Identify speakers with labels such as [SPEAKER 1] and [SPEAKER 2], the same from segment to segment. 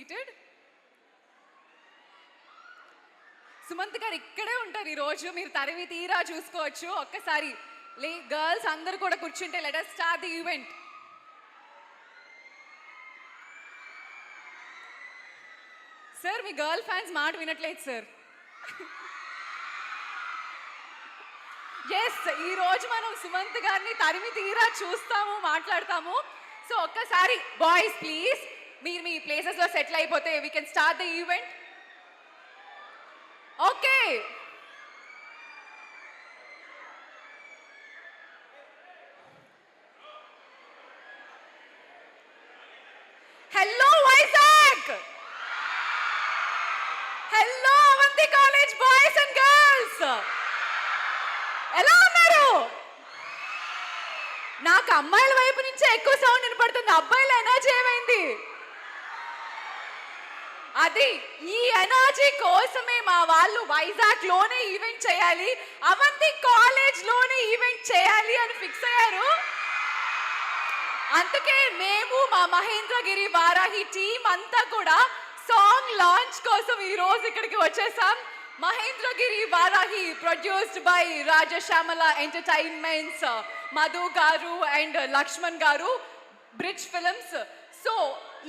[SPEAKER 1] Seated. Sumanth గారు ఇక్కడే ఉంటారు ఈరోజు, మీరు తరివి తీరా చూసుకోవచ్చు. ఒక్కసారి గర్ల్స్ అందరూ కూడా కూర్చుంటే let us start the event. Sir me girl fans మాట వినట్లేదు సార్. ఎస్, ఈ రోజు మనం సుమంత్ గారిని తరిమి తీరా చూస్తాము, మాట్లాడతాము. సో ఒక్కసారి బాయ్స్ ప్లీజ్ మీరు మీ ప్లేసెస్ లో సెటిల్ అయిపోతే we can start the event. Okay, hello Vizag, hello Avanti college boys and girls, ఎలా ఉన్నారు? నాకు అమ్మాయిల వైపు నుంచే ఎక్కువ సౌండ్ వినపడుతుంది, అబ్బాయిల ఎనర్జీ ఏమైంది? అది ఈ ఎనర్జీ కోసమే మా వాళ్ళు వైజాగ్ లోనే ఈవెంట్ చేయాలి, అవంతి కాలేజ్ లోనే ఈవెంట్ చేయాలి అని ఫిక్స్ అయ్యారు. అందుకే మేము మా మహేంద్రగిరి వారాహి టీమ్ అంతా కూడా సాంగ్ లాంచ్ కోసం ఈ రోజు ఇక్కడికి వచ్చేసాం. Mahendragiri Varahi produced by Rajashyamala entertainments, Madhu గారు అండ్ లక్ష్మణ్ గారు, బ్రిడ్జ్ ఫిల్మ్స్. సో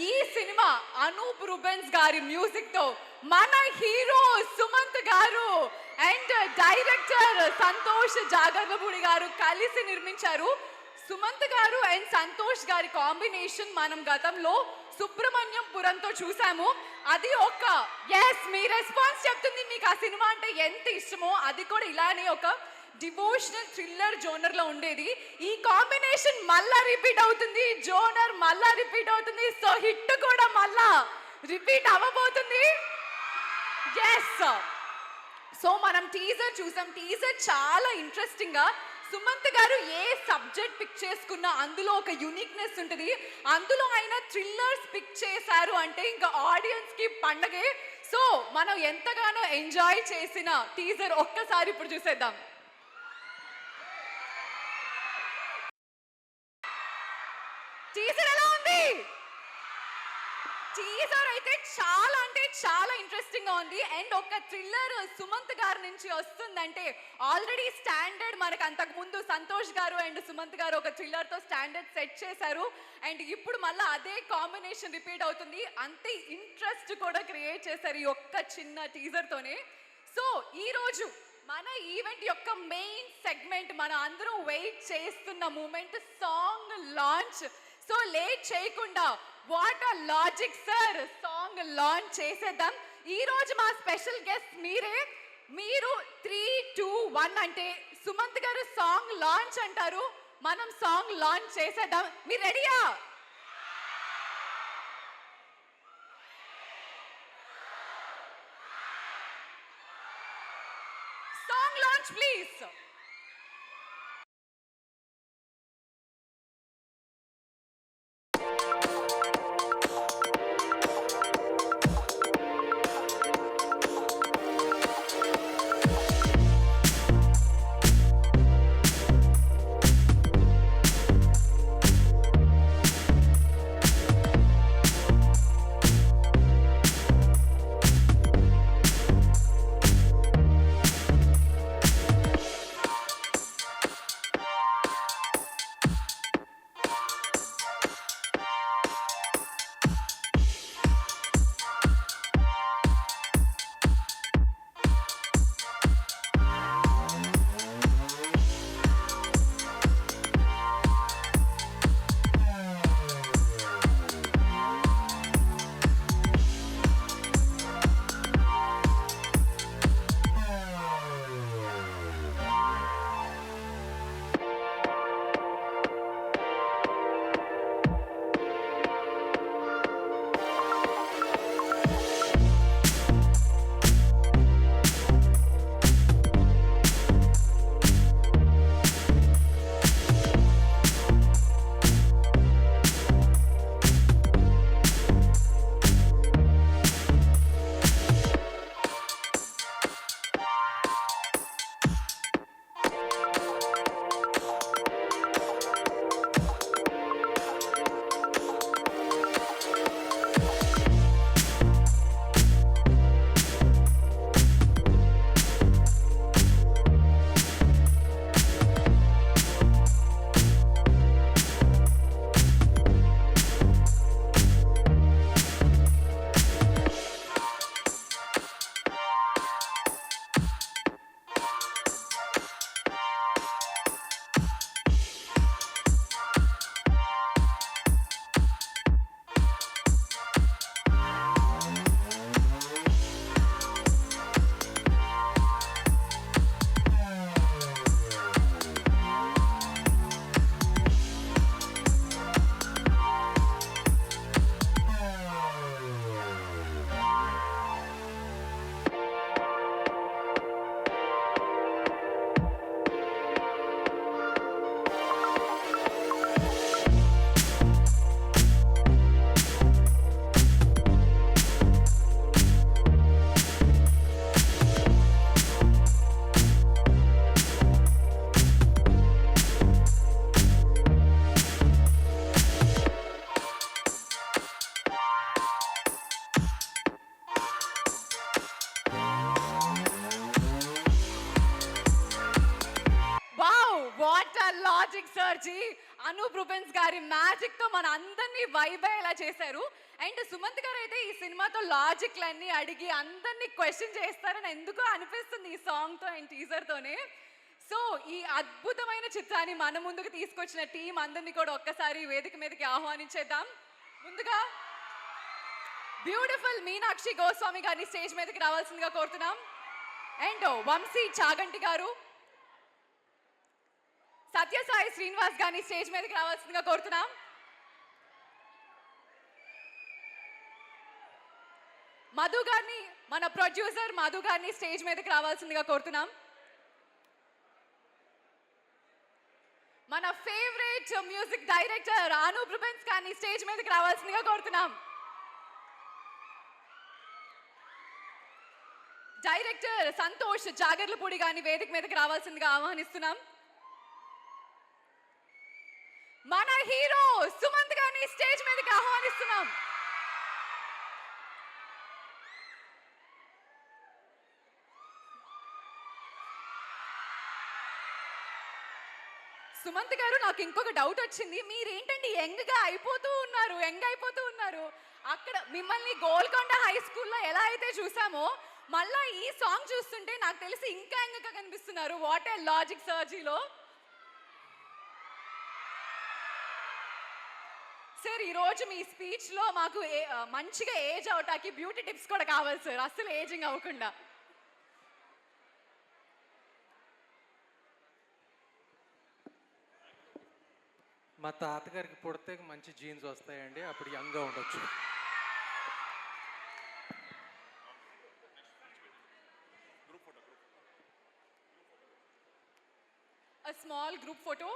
[SPEAKER 1] ఈ సినిమా అనూప్ రూబెన్స్ గారి మ్యూజిక్ తో మన హీరో సుమంత్ గారు అండ్ డైరెక్టర్ సంతోష్ జాగర్లపూడి గారు కలిసి నిర్మించారు. సుమంత్ గారు అండ్ సంతోష్ గారి కాంబినేషన్ మనం గతంలో సుబ్రహ్మణ్యం పురంతో చూసాము. అది ఒక మీ రెస్పాన్స్ చెప్తుంది మీకు ఆ సినిమా అంటే ఎంత ఇష్టమో. అది కూడా ఇలానే ఒక డివోషనల్ థ్రిల్లర్ జోనర్ లో ఉండేది. ఈ కాంబినేషన్ మళ్ళా రిపీట్ అవుతుంది, జోనర్ మళ్ళా రిపీట్ అవుతుంది. సో హిట్ కూడా మళ్ళా రిపీట్ అవ్వబోతుంది. ఎస్, సో మనం టీజర్ చూసాం. టీజర్ చాలా ఇంట్రెస్టింగ్ గా సుమంత్ గారు ఏ సబ్జెక్ట్ పిక్ చేసుకున్నా అందులో ఒక యూనిక్నెస్ ఉంటుంది. అందులో ఆయన థ్రిల్లర్స్ పిక్ చేశారు అంటే ఇంకా ఆడియన్స్ కి పండగే. సో మనం ఎంతగానో ఎంజాయ్ చేసిన టీజర్ ఒక్కసారి ఇప్పుడు చూసేద్దాం. టీజర్ ఎలా ఉంది? టీజర్ అయితే చాలా అంటే చాలా ఇంట్రెస్టింగ్ గా ఉంది. అండ్ ఒక థ్రిల్లర్ సుమంత్ గారి నుంచి వస్తుందంటే ఆల్రెడీ స్టాండర్డ్ మనకు అంతకు ముందు సంతోష్ గారు అండ్ సుమంత్ గారు ఒక థ్రిల్లర్ తో స్టాండర్డ్ సెట్ చేశారు. అండ్ ఇప్పుడు మళ్ళీ అదే కాంబినేషన్ రిపీట్ అవుతుంది. అంతే ఇంట్రెస్ట్ కూడా క్రియేట్ చేశారు ఈ ఒక్క చిన్న టీజర్ తోనే. సో ఈ రోజు మన ఈవెంట్ యొక్క మెయిన్ సెగ్మెంట్, మన అందరూ వెయిట్ చేస్తున్న moment, song launch. So late చేయకుండా what a logic sir, song launch చేసేద్దాం. ఈ రోజు మా స్పెషల్ గెస్ట్ మీరే. మీరు 3, 2, 1 అంటే సుమంత్ గారు సాంగ్ లాంచ్ అంటారు, మనం సాంగ్ లాంచ్ చేసేద్దాం. మీరు రెడీయా? Song launch please. లాజిక్ సర్జీ అనూప్ రూబెన్స్ గారి మ్యాజిక్ తో మన అందరినీ వైబ్ అయ్యేలా చేశారు. అండ్ సుమంత్ గారు అయితే ఈ సినిమాతో లాజిక్లన్నీ అడిగి అందరినీ క్వశ్చన్ చేస్తారని ఎందుకో అనిపిస్తుంది ఈ సాంగ్ తో అండ్ టీజర్ తోనే. సో ఈ అద్భుతమైన చిత్రాన్ని మన ముందుకు తీసుకొచ్చిన టీం అందరినీ కూడా ఒక్కసారి వేదిక మీదకి ఆహ్వానించేద్దాం. ముందుగా బ్యూటిఫుల్ మీనాక్షి గోస్వామి గారిని స్టేజ్ మీదకి రావాల్సిందిగా కోరుతున్నాం. అండ్ వంశీ చాగంటి గారు, సత్యసాయి శ్రీనివాస్ గారిని స్టేజ్ మీదకి రావాల్సిందిగా కోరుతున్నాం. మధు గారిని, మన ప్రొడ్యూసర్ మధు గారిని స్టేజ్ మీదకి రావాల్సిందిగా కోరుతున్నాం. మన favourite music director Anoop Rubens గారిని స్టేజ్ మీదకి రావాల్సిందిగా కోరుతున్నాం. డైరెక్టర్ సంతోష్ జాగర్లపూడి గారిని వేదిక మీదకి రావాల్సిందిగా ఆహ్వానిస్తున్నాం. మన హీరో సుమంత్ గారిని స్టేజ్ మీదకి ఆహ్వానిస్తున్నాం. సుమంత్ గారు, నాకు ఇంకొక డౌట్ వచ్చింది. మీరేంటండి యంగ్ అయిపోతూ ఉన్నారు. అక్కడ మిమ్మల్ని గోల్కొండ హై స్కూల్లో ఎలా అయితే చూసామో మళ్ళా ఈ సాంగ్ చూస్తుంటే నాకు తెలిసి ఇంకా యంగ్గా కనిపిస్తున్నారు. వాట్ ఏ లాజిక్ సర్జీలో. సార్, ఈరోజు మీ స్పీచ్లో మాకు మంచిగా ఏజ్ అవటానికి బ్యూటీ టిప్స్ కూడా కావాలి సార్, అస్సలు ఏజింగ్ అవ్వకుండా.
[SPEAKER 2] మా తాతగారికి పుడితే మంచి జీన్స్ వస్తాయండి, అప్పుడు యంగ్గా ఉండొచ్చు.
[SPEAKER 1] A small group photo.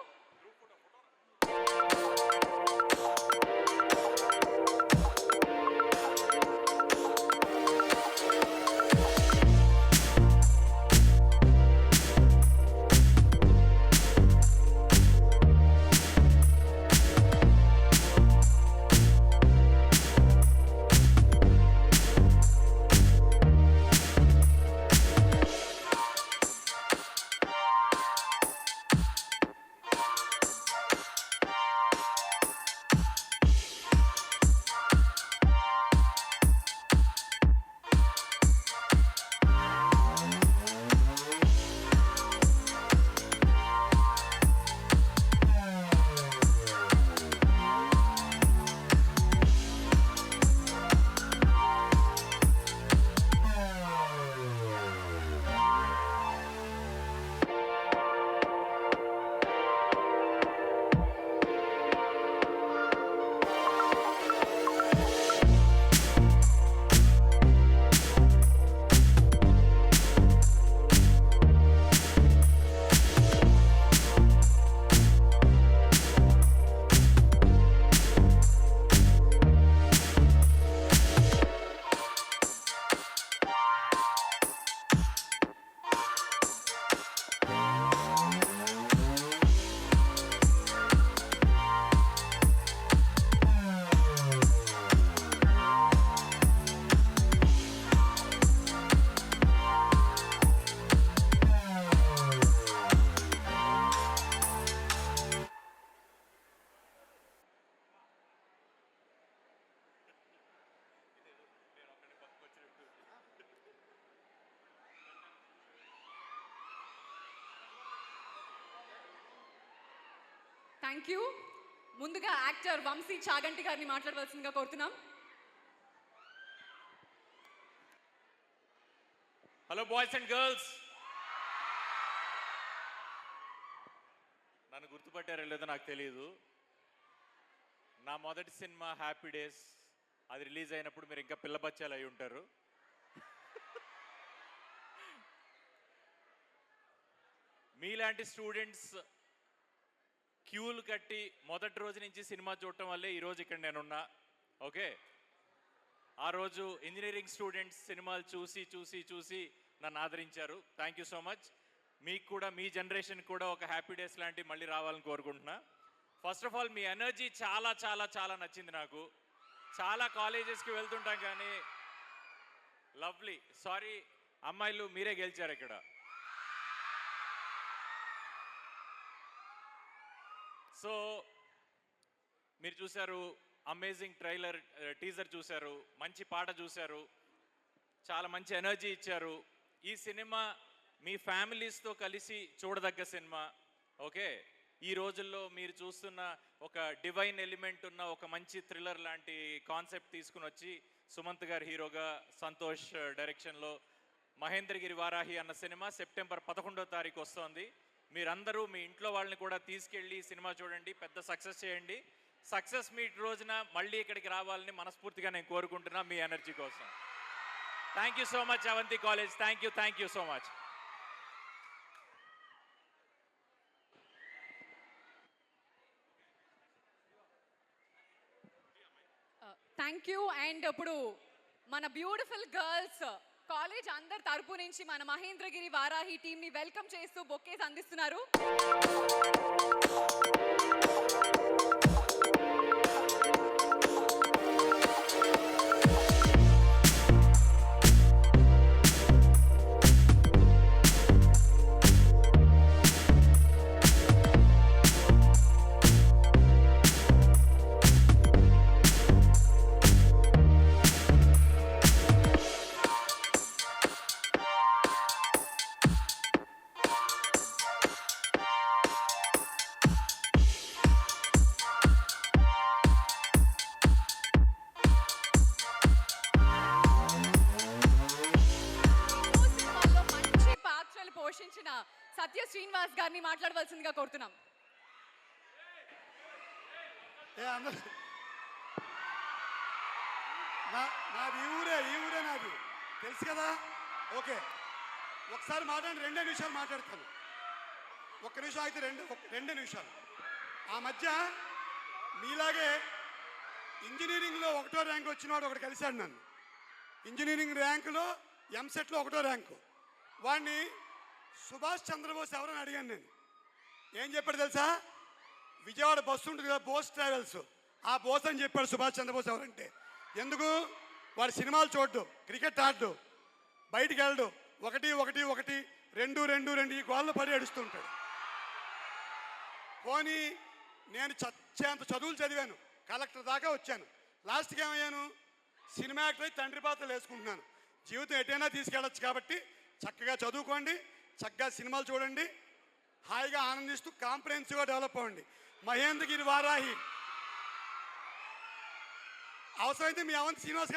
[SPEAKER 1] Thank you. ముందుగా యాక్టర్ వంశీ చాగంటి గారిని మాట్లాడవలసిందిగా కోరుతున్నాం.
[SPEAKER 3] హలో బాయ్స్ అండ్ గర్ల్స్, నన్ను గుర్తుపట్టారో లేదో నాకు తెలియదు. నా మొదటి సినిమా హ్యాపీ డేస్, అది రిలీజ్ అయినప్పుడు మీరు ఇంకా పిల్ల బచ్చాలు అయి ఉంటారు. మీలాంటి స్టూడెంట్స్ క్యూలు కట్టి మొదటి రోజు నుంచి సినిమా చూడటం వల్లే ఈరోజు ఇక్కడ నేనున్నా. ఓకే, ఆ రోజు ఇంజనీరింగ్ స్టూడెంట్స్ సినిమాలు చూసి చూసి చూసి నన్ను ఆదరించారు. Thank you so much. మీకు కూడా, మీ జనరేషన్ కూడా ఒక హ్యాపీ డేస్ లాంటివి మళ్ళీ రావాలని కోరుకుంటున్నా. First of all me energy చాలా చాలా చాలా నచ్చింది నాకు. చాలా కాలేజెస్కి వెళ్తుంటాం కానీ లవ్లీ. సారీ అమ్మాయిలు, మీరే గెలిచారు ఇక్కడ. సో మీరు చూశారు, అమేజింగ్ ట్రైలర్, టీజర్ చూశారు, మంచి పాట చూశారు, చాలా మంచి ఎనర్జీ ఇచ్చారు. ఈ సినిమా మీ ఫ్యామిలీస్తో కలిసి చూడదగ్గ సినిమా. ఓకే, ఈ రోజుల్లో మీరు చూస్తున్న ఒక డివైన్ ఎలిమెంట్ ఉన్న ఒక మంచి థ్రిల్లర్ లాంటి కాన్సెప్ట్ తీసుకుని వచ్చి సుమంత్ గారు హీరోగా, సంతోష్ డైరెక్షన్లో మహేంద్రగిరి వారాహి అన్న సినిమా సెప్టెంబర్ 11వ తారీఖు వస్తోంది. మీరందరూ మీ ఇంట్లో వాళ్ళని కూడా తీసుకెళ్ళి ఈ సినిమా చూడండి, పెద్ద సక్సెస్ చేయండి. సక్సెస్ మీట్ రోజున మళ్ళీ ఇక్కడికి రావాలని మనస్ఫూర్తిగా నేను కోరుకుంటున్నా మీ ఎనర్జీ కోసం. Thank you so much Avanti college. Thank you so much.
[SPEAKER 1] Thank you. And ఇప్పుడు మన బ్యూటిఫుల్ గర్ల్స్ కాలేజ్ అందరి తరపు నుంచి మన మహేంద్రగిరి వారాహి టీమ్ ని వెల్కమ్ చేస్తూ బొకేస్ అందిస్తున్నారు. సినిమాలో మంచి పాత్రలు పోషించిన సత్య శ్రీనివాస్ గారిని మాట్లాడవలసిందిగా కోరుతున్నాం.
[SPEAKER 4] నాది ఈ ఊరే నాది తెలుసు కదా. ఓకే, ఒకసారి మాట్లాడి 2 నిమిషాలు మాట్లాడతాను. 1 నిమిషం అయితే 2 నిమిషాలు. ఆ మధ్య మీలాగే ఇంజనీరింగ్లో 1వ ర్యాంక్ వచ్చినవాడు ఒకటి కలిశాడు నన్ను. ఇంజనీరింగ్ ర్యాంకులో ఎంసెట్లో 1వ ర్యాంకు. వాడిని సుభాష్ చంద్రబోస్ ఎవరని అడిగాను నేను. ఏం చెప్పాడు తెలుసా? విజయవాడ బస్సు ఉంటుంది కదా, బోస్ ట్రావెల్స్, ఆ బోస్ అని చెప్పాడు సుభాష్ చంద్రబోస్ ఎవరంటే. ఎందుకు? వాడు సినిమాలు చూడ్డు, క్రికెట్ ఆడ్డు, బయటికి వెళ్ళడు, 1-1-1 2-2 ఈ గోళ్ళు పడి ఏడుస్తుంటాడు. పోనీ నేను చచ్చేంత చదువులు చదివాను, కలెక్టర్ దాకా వచ్చాను. లాస్ట్కి ఏమయ్యాను? సినిమా యాక్టర్ అయి తండ్రి పాత్రలు వేసుకుంటున్నాను. జీవితం ఎటైనా తీసుకెళ్ళచ్చు కాబట్టి చక్కగా చదువుకోండి, చక్కగా సినిమాలు చూడండి, హాయిగా ఆనందిస్తూ కాంప్రహెన్సివ్గా డెవలప్ అవ్వండి. మహేంద్రగిరి వారాహి అవసరమైతే మీ అవంతి శ్రీనివాస్